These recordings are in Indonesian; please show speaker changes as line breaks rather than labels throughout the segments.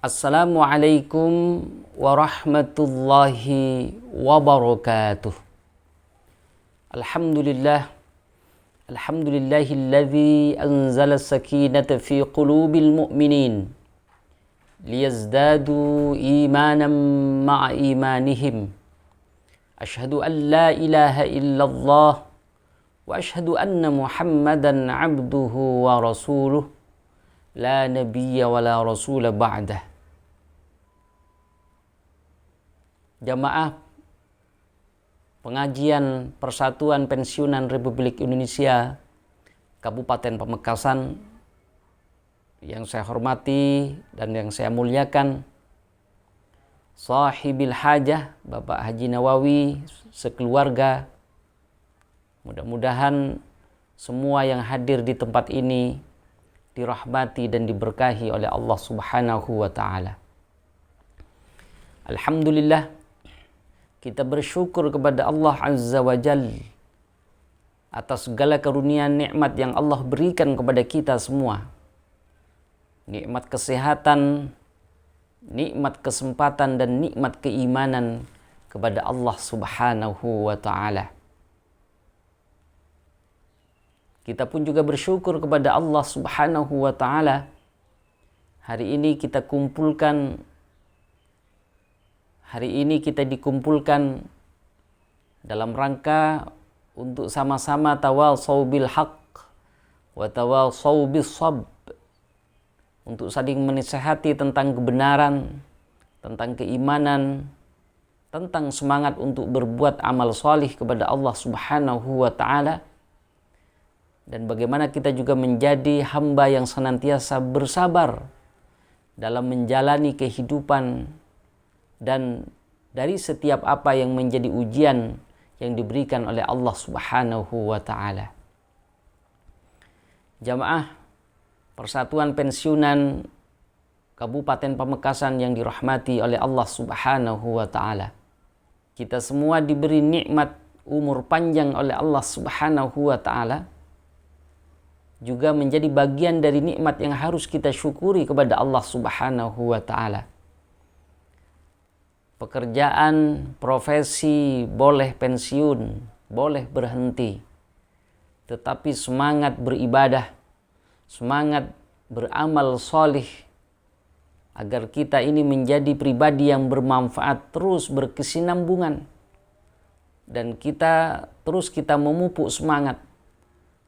Assalamualaikum warahmatullahi wabarakatuh. Alhamdulillahilladzi anzala sakinata fi qulubil mu'minin liyazdadu imanan ma'a imanihim. Ashhadu an la ilaha illallah wa ashhadu anna Muhammadan abduhu wa rasuluh la nabiyya wa la rasula ba'dah. Jamaah pengajian Persatuan Pensiunan Republik Indonesia Kabupaten Pamekasan yang saya hormati dan yang saya muliakan, sahibil hajah Bapak Haji Nawawi sekeluarga, mudah-mudahan semua yang hadir di tempat ini dirahmati dan diberkahi oleh Allah Subhanahu wa Ta'ala. Alhamdulillah, kita bersyukur kepada Allah Azza wa Jal atas segala karunia nikmat yang Allah berikan kepada kita semua. Nikmat kesehatan, nikmat kesempatan, dan nikmat keimanan kepada Allah Subhanahu wa Ta'ala. Kita pun juga bersyukur kepada Allah Subhanahu wa Ta'ala. Hari ini kita dikumpulkan dalam rangka untuk sama-sama tawasau bil haq wa tawasau bis sabr, untuk saling menasihati tentang kebenaran, tentang keimanan, tentang semangat untuk berbuat amal salih kepada Allah Subhanahu wa Ta'ala, dan bagaimana kita juga menjadi hamba yang senantiasa bersabar dalam menjalani kehidupan dan dari setiap apa yang menjadi ujian yang diberikan oleh Allah Subhanahu wa Ta'ala. Jamaah Persatuan Pensiunan Kabupaten Pamekasan yang dirahmati oleh Allah Subhanahu wa Ta'ala. Kita semua diberi nikmat umur panjang oleh Allah Subhanahu wa Ta'ala, juga menjadi bagian dari nikmat yang harus kita syukuri kepada Allah Subhanahu wa Ta'ala. Pekerjaan, profesi boleh pensiun, boleh berhenti, tetapi semangat beribadah, semangat beramal solih, agar kita ini menjadi pribadi yang bermanfaat, terus berkesinambungan, dan kita memupuk semangat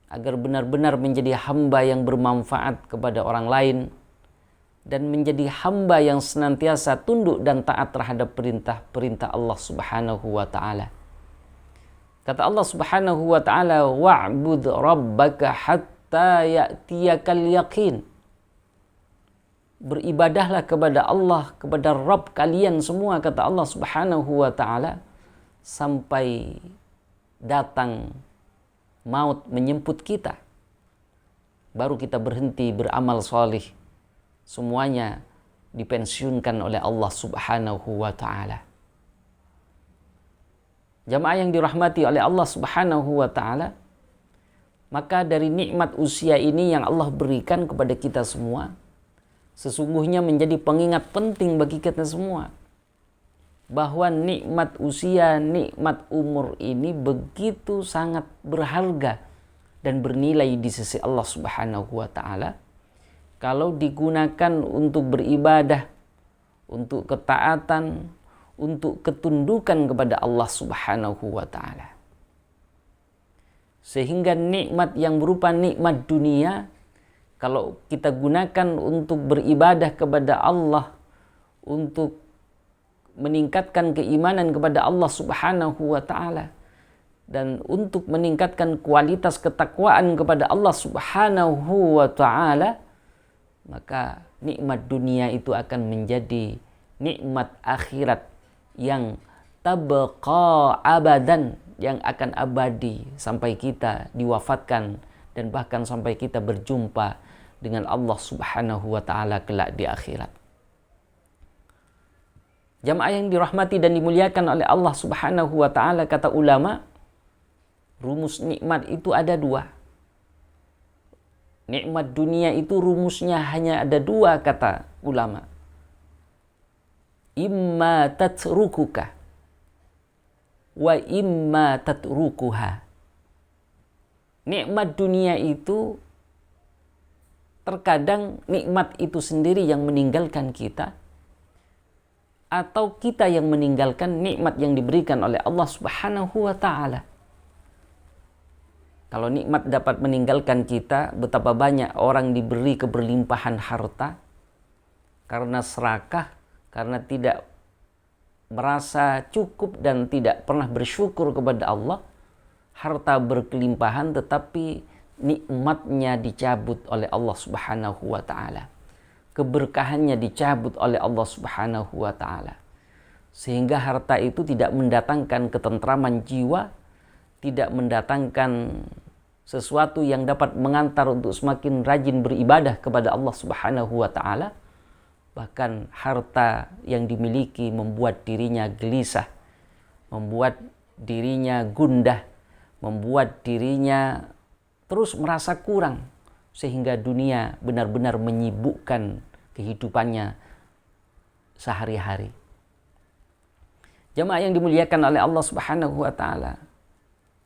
agar benar-benar menjadi hamba yang bermanfaat kepada orang lain, dan menjadi hamba yang senantiasa tunduk dan taat terhadap perintah-perintah Allah Subhanahu wa Ta'ala. Kata Allah Subhanahu wa Ta'ala, wa'bud rabbaka hatta ya'tiyakal yaqin. Beribadahlah kepada Allah, kepada Rabb kalian semua, kata Allah Subhanahu wa Ta'ala, sampai datang maut menjemput kita, baru kita berhenti beramal salih. Semuanya dipensiunkan oleh Allah Subhanahu wa Ta'ala. Jamaah yang dirahmati oleh Allah Subhanahu wa Ta'ala, maka dari nikmat usia ini yang Allah berikan kepada kita semua, sesungguhnya menjadi pengingat penting bagi kita semua, bahwa nikmat usia, nikmat umur ini begitu sangat berharga dan bernilai di sisi Allah Subhanahu wa Ta'ala kalau digunakan untuk beribadah, untuk ketaatan, untuk ketundukan kepada Allah Subhanahu wa Ta'ala. Sehingga nikmat yang berupa nikmat dunia, kalau kita gunakan untuk beribadah kepada Allah, untuk meningkatkan keimanan kepada Allah Subhanahu wa Ta'ala, dan untuk meningkatkan kualitas ketakwaan kepada Allah Subhanahu wa Ta'ala, maka nikmat dunia itu akan menjadi nikmat akhirat yang tabqa abadan, yang akan abadi sampai kita diwafatkan dan bahkan sampai kita berjumpa dengan Allah Subhanahu wa Ta'ala kelak di akhirat. Jamaah yang dirahmati dan dimuliakan oleh Allah Subhanahu wa Ta'ala, kata ulama, rumus nikmat itu ada dua. Nikmat dunia itu rumusnya hanya ada dua, kata ulama. imma tatrukuka wa imma tatrukuha. Nikmat dunia itu terkadang nikmat itu sendiri yang meninggalkan kita, atau kita yang meninggalkan nikmat yang diberikan oleh Allah Subhanahu wa ta'ala. Kalau nikmat dapat meninggalkan kita, betapa banyak orang diberi keberlimpahan harta karena serakah, karena tidak merasa cukup dan tidak pernah bersyukur kepada Allah. Harta berkelimpahan tetapi nikmatnya dicabut oleh Allah Subhanahu wa ta'ala. Keberkahannya dicabut oleh Allah Subhanahu wa ta'ala. Sehingga harta itu tidak mendatangkan ketentraman jiwa, tidak mendatangkan sesuatu yang dapat mengantar untuk semakin rajin beribadah kepada Allah Subhanahu wa ta'ala. Bahkan harta yang dimiliki membuat dirinya gelisah, membuat dirinya gundah, membuat dirinya terus merasa kurang, sehingga dunia benar-benar menyibukkan kehidupannya sehari-hari. Jamaah yang dimuliakan oleh Allah Subhanahu wa ta'ala,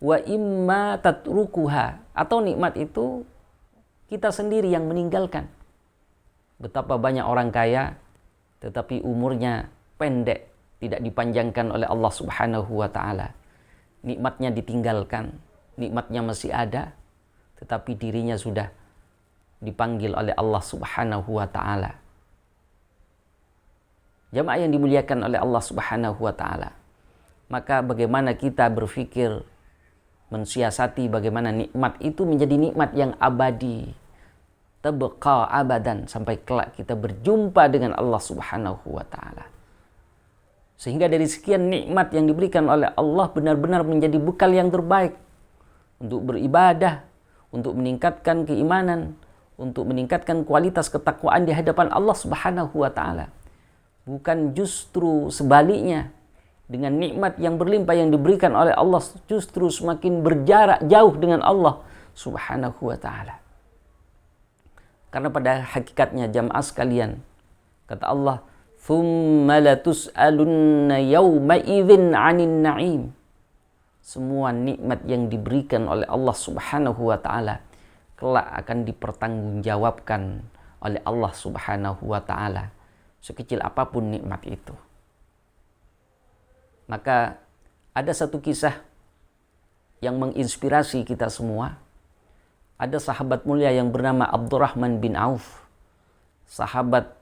wa imma tatrukuha, atau nikmat itu kita sendiri yang meninggalkan. Betapa banyak orang kaya tetapi umurnya pendek, tidak dipanjangkan oleh Allah Subhanahu wa ta'ala. Nikmatnya ditinggalkan, nikmatnya masih ada, tetapi dirinya sudah dipanggil oleh Allah Subhanahu wa ta'ala. Jamaah yang dimuliakan oleh Allah Subhanahu wa ta'ala, maka bagaimana kita berpikir mensiasati bagaimana nikmat itu menjadi nikmat yang abadi, tabqa abadan, sampai kelak kita berjumpa dengan Allah Subhanahu wa ta'ala. Sehingga dari sekian nikmat yang diberikan oleh Allah benar-benar menjadi bekal yang terbaik untuk beribadah, untuk meningkatkan keimanan, untuk meningkatkan kualitas ketakwaan di hadapan Allah Subhanahu wa ta'ala. Bukan justru sebaliknya, dengan nikmat yang berlimpah yang diberikan oleh Allah justru semakin berjarak jauh dengan Allah Subhanahu wa ta'ala. Karena pada hakikatnya jamaah sekalian, kata Allah, "Tsumma latus'alunna yawma idzin 'anin na'im." Semua nikmat yang diberikan oleh Allah Subhanahu wa ta'ala kelak akan dipertanggungjawabkan oleh Allah Subhanahu wa ta'ala, sekecil apapun nikmat itu. Maka ada satu kisah yang menginspirasi kita semua. Ada sahabat mulia yang bernama Abdurrahman bin Auf, sahabat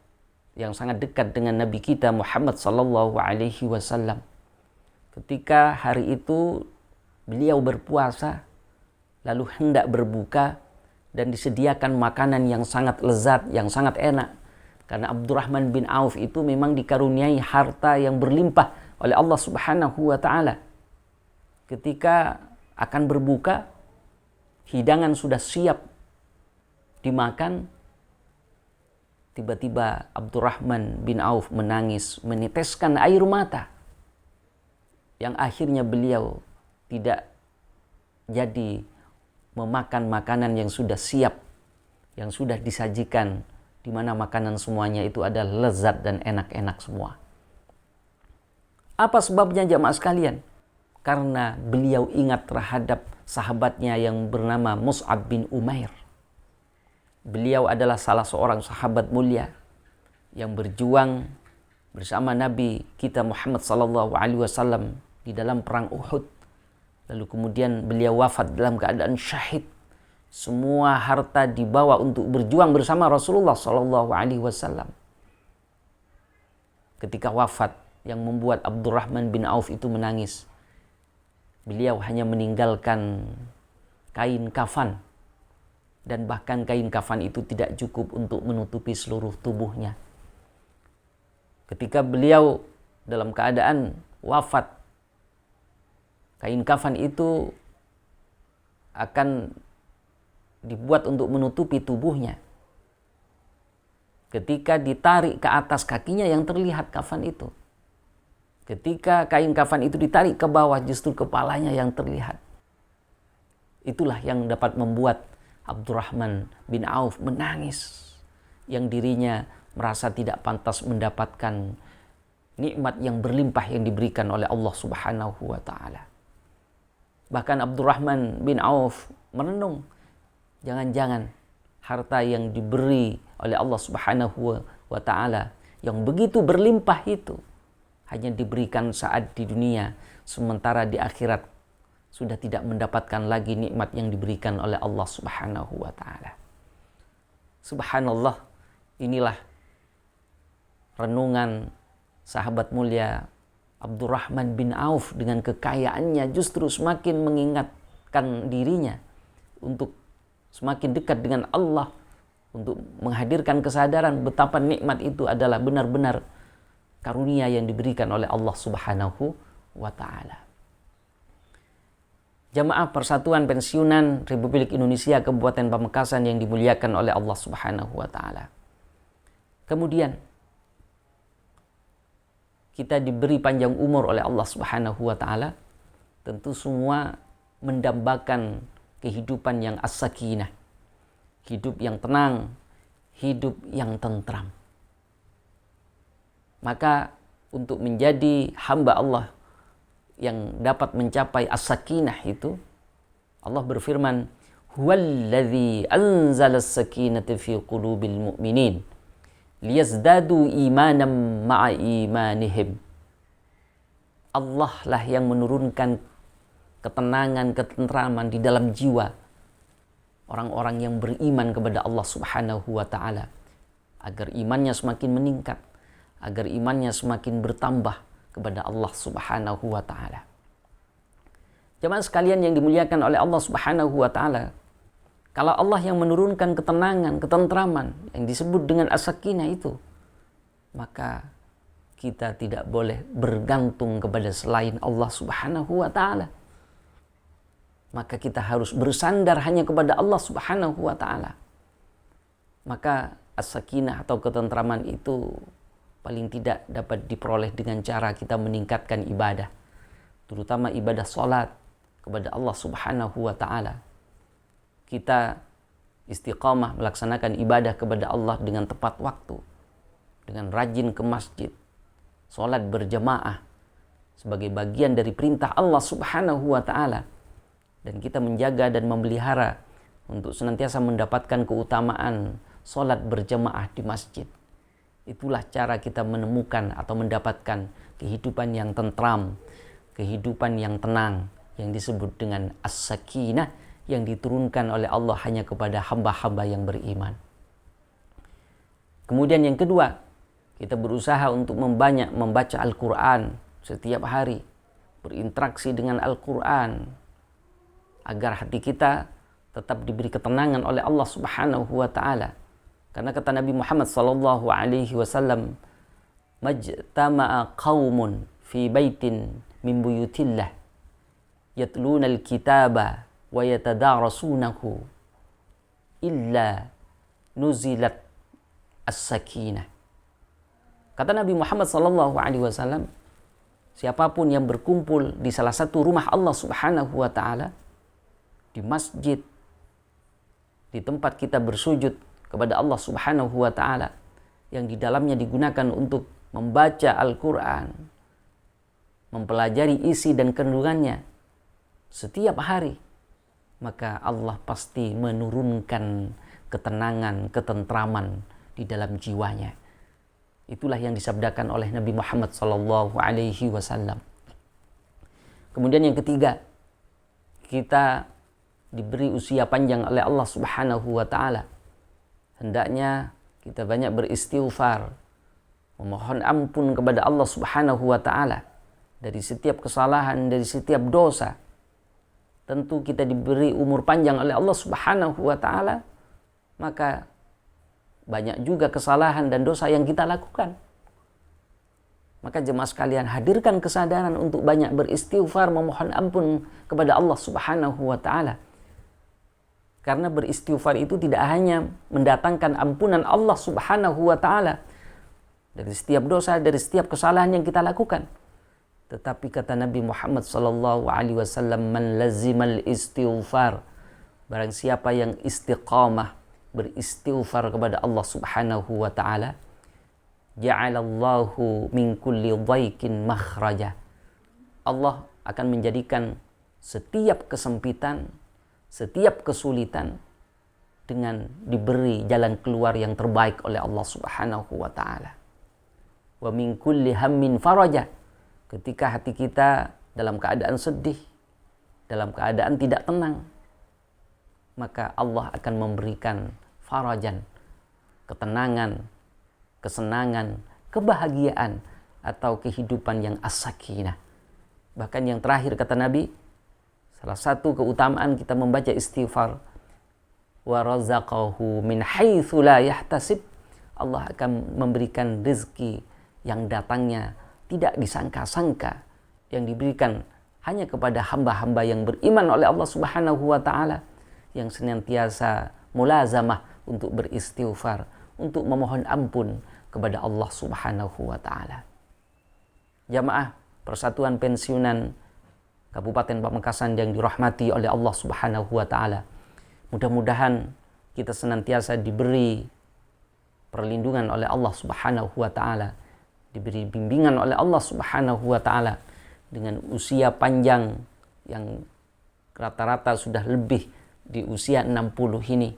yang sangat dekat dengan Nabi kita Muhammad sallallahu alaihi wasallam. Ketika hari itu beliau berpuasa, lalu hendak berbuka dan disediakan makanan yang sangat lezat, yang sangat enak. Karena Abdurrahman bin Auf itu memang dikaruniai harta yang berlimpah oleh Allah Subhanahu wa ta'ala. Ketika akan berbuka, hidangan sudah siap dimakan, tiba-tiba Abdurrahman bin Auf menangis, meneteskan air mata, yang akhirnya beliau tidak jadi memakan makanan yang sudah siap, yang sudah disajikan, di mana makanan semuanya itu adalah lezat dan enak-enak semua. Apa sebabnya jamaah sekalian? Karena beliau ingat terhadap sahabatnya yang bernama Mus'ab bin Umair. Beliau adalah salah seorang sahabat mulia yang berjuang bersama Nabi kita Muhammad sallallahu alaihi wasallam di dalam perang Uhud. Lalu kemudian beliau wafat dalam keadaan syahid. Semua harta dibawa untuk berjuang bersama Rasulullah sallallahu alaihi wasallam. Ketika wafat, yang membuat Abdurrahman bin Auf itu menangis, beliau hanya meninggalkan kain kafan, dan bahkan kain kafan itu tidak cukup untuk menutupi seluruh tubuhnya. Ketika beliau dalam keadaan wafat, kain kafan itu akan dibuat untuk menutupi tubuhnya. Ketika ditarik ke atas kakinya yang terlihat kafan itu. Ketika kain kafan itu ditarik ke bawah, justru kepalanya yang terlihat. Itulah yang dapat membuat Abdurrahman bin Auf menangis, yang dirinya merasa tidak pantas mendapatkan nikmat yang berlimpah yang diberikan oleh Allah Subhanahu wa taala. Bahkan Abdurrahman bin Auf merenung, jangan-jangan harta yang diberi oleh Allah Subhanahu wa taala yang begitu berlimpah itu hanya diberikan saat di dunia, sementara di akhirat sudah tidak mendapatkan lagi nikmat yang diberikan oleh Allah Subhanahu wa taala. Subhanallah, inilah renungan sahabat mulia Abdurrahman bin Auf dengan kekayaannya justru semakin mengingatkan dirinya untuk semakin dekat dengan Allah, untuk menghadirkan kesadaran betapa nikmat itu adalah benar-benar karunia yang diberikan oleh Allah Subhanahu wa taala. Jamaah Persatuan Pensiunan Republik Indonesia Kabupaten Pamekasan yang dimuliakan oleh Allah Subhanahu wa taala. Kemudian kita diberi panjang umur oleh Allah Subhanahu wa taala, tentu semua mendambakan kehidupan yang as-sakinah, hidup yang tenang, hidup yang tentram. Maka untuk menjadi hamba Allah yang dapat mencapai as-sakinah itu, Allah berfirman, "Huwallazi anzala as-sakinata fi qulubil mu'minin liyazdadu imanan ma'a imanihim." Allah lah yang menurunkan ketenangan, ketentraman di dalam jiwa orang-orang yang beriman kepada Allah Subhanahu wa taala, agar imannya semakin meningkat, agar imannya semakin bertambah kepada Allah Subhanahu wa taala. Jemaah sekalian yang dimuliakan oleh Allah Subhanahu wa taala, kalau Allah yang menurunkan ketenangan, ketentraman yang disebut dengan as-sakinah itu, maka kita tidak boleh bergantung kepada selain Allah Subhanahu wa taala. Maka kita harus bersandar hanya kepada Allah Subhanahu wa taala. Maka as-sakinah atau ketentraman itu paling tidak dapat diperoleh dengan cara kita meningkatkan ibadah, terutama ibadah salat kepada Allah Subhanahu wa taala. Kita istiqamah melaksanakan ibadah kepada Allah dengan tepat waktu, dengan rajin ke masjid, salat berjamaah sebagai bagian dari perintah Allah Subhanahu wa taala, dan kita menjaga dan memelihara untuk senantiasa mendapatkan keutamaan salat berjamaah di masjid. Itulah cara kita menemukan atau mendapatkan kehidupan yang tentram, kehidupan yang tenang, yang disebut dengan as-sakinah, yang diturunkan oleh Allah hanya kepada hamba-hamba yang beriman. Kemudian yang kedua, kita berusaha untuk membaca Al-Quran setiap hari, berinteraksi dengan Al-Quran, agar hati kita tetap diberi ketenangan oleh Allah Subhanahu wa taala. Karena kata Nabi Muhammad sallallahu alaihi wasallam, "Majtama'a qaumun fi baitin min buyutillah yatluna al-kitaba wa yatadarasunahu illa nuzilat as-sakinah." Kata Nabi Muhammad sallallahu alaihi wasallam, siapapun yang berkumpul di salah satu rumah Allah Subhanahu wa taala, di masjid, di tempat kita bersujud kepada Allah Subhanahu wa taala, yang di dalamnya digunakan untuk membaca Al-Quran, mempelajari isi dan kandungannya setiap hari, maka Allah pasti menurunkan ketenangan, ketentraman di dalam jiwanya. Itulah yang disabdakan oleh Nabi Muhammad sallallahu alaihi wasallam. Kemudian yang ketiga, kita diberi usia panjang oleh Allah Subhanahu wa taala. Hendaknya kita banyak beristighfar, memohon ampun kepada Allah Subhanahu wa taala dari setiap kesalahan, dari setiap dosa. Tentu kita diberi umur panjang oleh Allah Subhanahu wa taala, maka banyak juga kesalahan dan dosa yang kita lakukan. Maka jemaah sekalian, hadirkan kesadaran untuk banyak beristighfar, memohon ampun kepada Allah Subhanahu wa taala. Karena beristighfar itu tidak hanya mendatangkan ampunan Allah Subhanahu wa taala dari setiap dosa, dari setiap kesalahan yang kita lakukan, tetapi kata Nabi Muhammad sallallahu alaihi wasallam, "Man lazimal istighfar," barang siapa yang istiqamah beristighfar kepada Allah Subhanahu wa taala, ja'alallahu min kulli dhaikin makhraja. Allah akan menjadikan setiap kesempitan, setiap kesulitan dengan diberi jalan keluar yang terbaik oleh Allah Subhanahu wa taala. Wa min kulli hammin faraja. Ketika hati kita dalam keadaan sedih, dalam keadaan tidak tenang, maka Allah akan memberikan farajan, ketenangan, kesenangan, kebahagiaan atau kehidupan yang as-sakinah. Bahkan yang terakhir kata Nabi, salah satu keutamaan kita membaca istighfar, wa razaqahu min haitsu la yahtasib. Allah akan memberikan rezeki yang datangnya tidak disangka-sangka, yang diberikan hanya kepada hamba-hamba yang beriman oleh Allah Subhanahu wa taala, yang senantiasa mulazamah untuk beristighfar, untuk memohon ampun kepada Allah Subhanahu wa taala. Jamaah Persatuan Pensiunan Kabupaten Pamekasan yang dirahmati oleh Allah Subhanahu wa taala, mudah-mudahan kita senantiasa diberi perlindungan oleh Allah Subhanahu wa taala, diberi bimbingan oleh Allah Subhanahu wa taala dengan usia panjang yang rata-rata sudah lebih di usia 60 ini.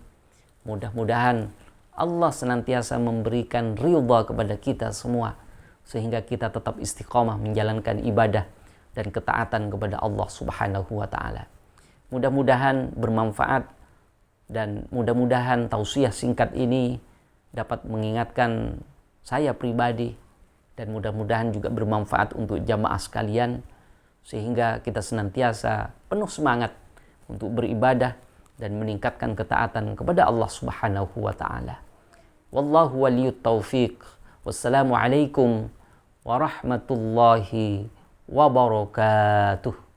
Mudah-mudahan Allah senantiasa memberikan ridha kepada kita semua sehingga kita tetap istiqamah menjalankan ibadah dan ketaatan kepada Allah Subhanahu wa taala. Mudah-mudahan bermanfaat dan mudah-mudahan tausiah singkat ini dapat mengingatkan saya pribadi dan mudah-mudahan juga bermanfaat untuk jamaah sekalian sehingga kita senantiasa penuh semangat untuk beribadah dan meningkatkan ketaatan kepada Allah Subhanahu wa taala. Wallahu waliyut taufiq. Wassalamualaikum warahmatullahi wabarakatuh.